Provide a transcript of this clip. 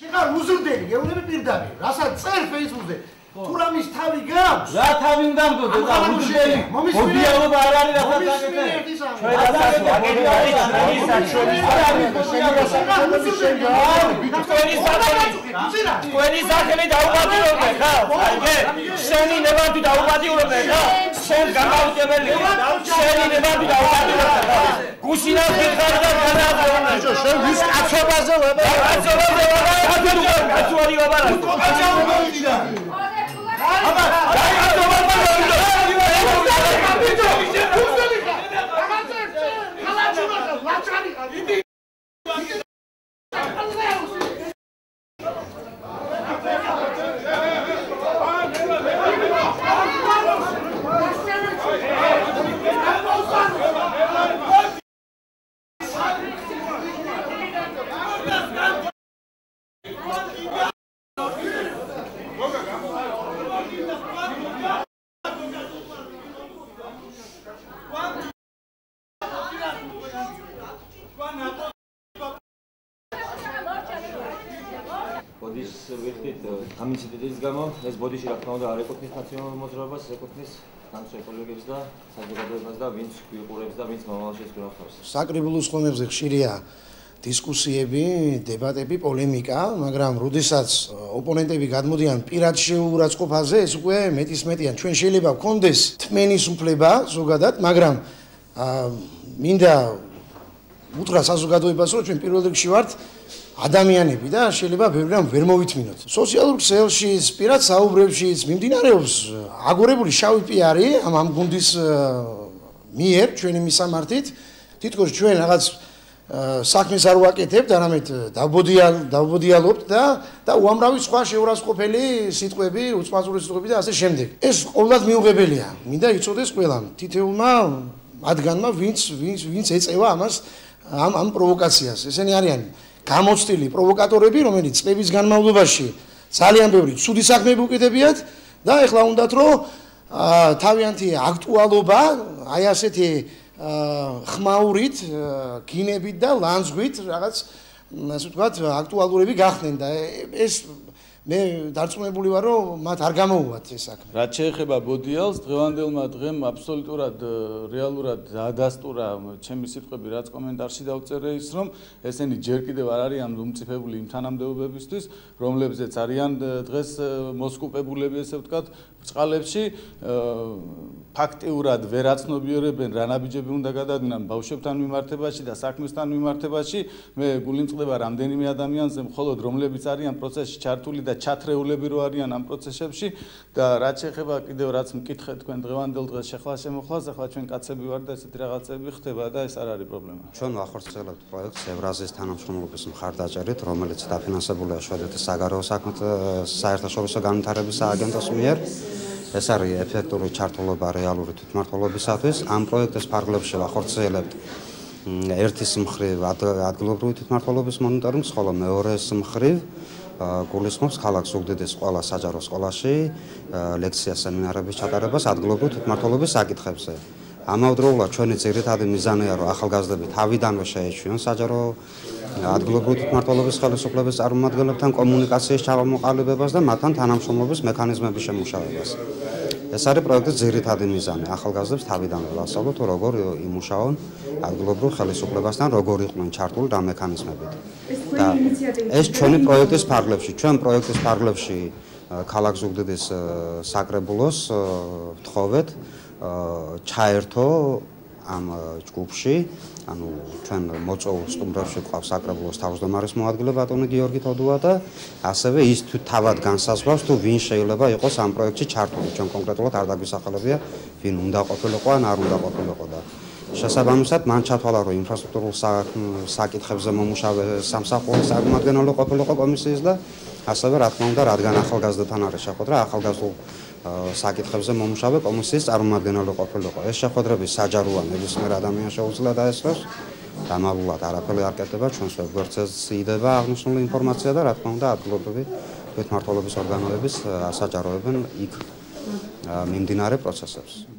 შეხარ უზრდელი, გეუბნები პირდაპირ, რასაც წერ Facebook-ზე. თუ რამის თავი გაქვს? რა თავი უნდა მგონო და უზრდელი. მოდიალობა არ არის რასაც აკეთე. თქვენი სახელი დაუპატიურებე ხა? შენი ნებართვი დაუპატიურებე ხა? შენ გამაუჭებელი. შენი ნებართვი დაუპატიურებე ხა? გუშინას გიხარ და განააღწევნა. შენ ვის კაცობაზე ვაბარ? კაცობაზე ვაბარ. კაცოარი ვაბარ. აბა, დაი კაცობაზე ბოდიშს ვიხდით ამ ინციდენტის გამო ეს ბოდიში რა თქმა უნდა არ ეკუთვნის ნაციონალურ მოძრაობას, ეკუთვნის განსხვავებულ კოლეგებს და საზოგადოებას და ვინც გვიყურებს და ვინც მომავალში ეს გვახავს. საკრებულოს ხომებზე ხშირია დისკუსიები, დებატები, პოლემიკა, მაგრამ როდესაც ოპონენტები გადმოდიან პირად შეურაცხყოფაზე, ეს უკვე მეტისმეტიან. ჩვენ შეიძლება გქონდეს თმენის უფლება ზოგადად, მაგრამ მინდა უთხრა საზოგადოებას, რომ ჩვენ პირველ რიგში ვართ ადამიანები და შეიძლება ბევრი რამ ვერ მოვითმინოთ. სოციალურ ქსელში, პირად საუბრებში მიმდინარეობს აგორებული შავი პიარი ამ გუნდის მიერ ჩვენი მისამართით. თითქოს ჩვენ რაღაც საქმეს არ ვაკეთებთ, არამედ დავბოდიალობთ და უამრავი სხვა შეურაცხყოფელი სიტყვები, უწყლასური სიტყვები და ასე შემდეგ. ეს ყოველად მიუღებელია. მინდა იცოდეს ყველამ, თითოეულმა მათგანმა, ვინც ეწევა ამას ამ პროვოკაციას. ესენი არიან გამოცდილი პროვოკატორები, რომელიც წლების განმავლობაში ძალიან ბევრი ცუდი საქმეები უკეთებიათ და ეხლა უნდათ რომ თავიანთი აქტუალობა აი ასეთი ხმაურით, გინებით და ლანძღვით რაღაც ასე ვთქვათ აქტუალურები გახდნენ და ეს მე დარწმუნებული ვარ რომ მათ არ გამოუვათ ეს საქმე. რაც შეეხება ბოდიალს, დღევანდელმა დღემ აბსოლუტურად რეალურად დაადასტურა ჩემი სიტყვები, რაც კომენტარში დავწერე ის, რომ ესენი ჯერ კიდევ არ არიან უმწიფებული იმ თანამდებობებისთვის, რომლებზეც არიან დღეს მოსკუპებულები, ესე ვთქვათ, ბრწყალებში, ფაქტიურად ვერ აცნობიერებენ რა ნაბიჯები უნდა გადადგნან ბავშვებთან მიმართებაში და საქმესთან მიმართებაში. მე გულიმწყდება რამდენიმე ადამიანზე, მხოლოდ რომლებიც არიან პროცესში ჩართული და ჩათრეულები რო არიან ამ პროცესებში და რაც შეეხება კიდევ რაც მკითხეთ თქვენ დღევანდელ დღეს შეხლა შემოხლას, ახლა ჩვენ კაცები ვარ და ესეთი რაღაცები ხდება და ეს არ არის პრობლემა. ჩვენ ვახორციელებთ პროექტს ევრაზიის თანამშრომლობის მხარდაჭერით, რომელიც დაფინანსებულია შვედეთის საგარეო საქმეთა საერთაშორისო განვითარების სააგენტოს მიერ. ეს არის ეფექტური ჩართულობა რეალური თვითმმართველობისათვის. ამ პროექტის ფარგლებში ვახორციელებთ ერთის მხრივ ადგილობრივი თვითმმართველობის მონიტორინგს, ხოლო მეორეს მხრივ გულისხმობს ქალაქ ზუგდიდის ყველა საჯარო სკოლაში ლექცია სემინარების ჩატარებას ადგილობრივი თვითმმართველობის საკითხებზე. ამავდროულად ჩვენი ძირითადი მიზანია, რომ ახალგაზრდები თავიდანვე შეეჩვიონ საჯარო ადგილობრივი თვითმმართველობის ხელისუფლების წარმომადგენლებთან კომუნიკაციის ჩამოყალიბებას და მათთან თანამშრომლობის მექანიზმების შემუშავებას. ეს არის პროექტის ძირითადი მიზანი. ახალგაზრდებს თავიდანვე ვასწავლოთ, როგორ იმუშაონ ადგილობრივ ხელისუფლებასთან, როგორ იყვნენ ჩართული რა მექანიზმებით. და ეს ჩვენი პროექტის ფარგლებში, ჩვენ პროექტის ფარგლებში ქალაქ ზუგდიდის საკრებულოს ვთხოვეთ ჩაერთო ამ ჯგუფში, ანუ ჩვენ მოწვეულ სტუმრებში გვყავს საკრებულოს თავმჯდომარის მოადგილე ბატონი გიორგი თოდუა და ასევე ის თავად განსაზღვრავს თუ ვინ შეიძლება იყოს ამ პროექტში ჩართული. ჩვენ კონკრეტულად არ დაგვისახელებია ვინ უნდა ყოფილიყო ან არ უნდა ყოფილიყო და შესაბამისად მან ჩათვალა რომ ინფრასტრუქტურულ საკითხებზე მომუშავე სამსახურის წარმომადგენელი ყოფილიყო კომისიის და ასევე რა თქმა უნდა რადგან ახალგაზრდათან არის შეხვედრა ახალგაზრდულ საკითხებზე მომუშავე კომისიის წარმომადგენელი ყოფილიყო. ეს შეხვედრები საჯაროა, ნებისმიერ ადამიანს შეუძლია დაესწროს. დამალულად არაფერი არ კეთდება, ჩვენს ვებგვერდზე იზრდება აღნიშნული ინფორმაცია და რა თქმა უნდა ადგილობრივი თვითმმართველობის ორგანოების ასაჯაროებენ იქ მიმდინარე პროცესებს.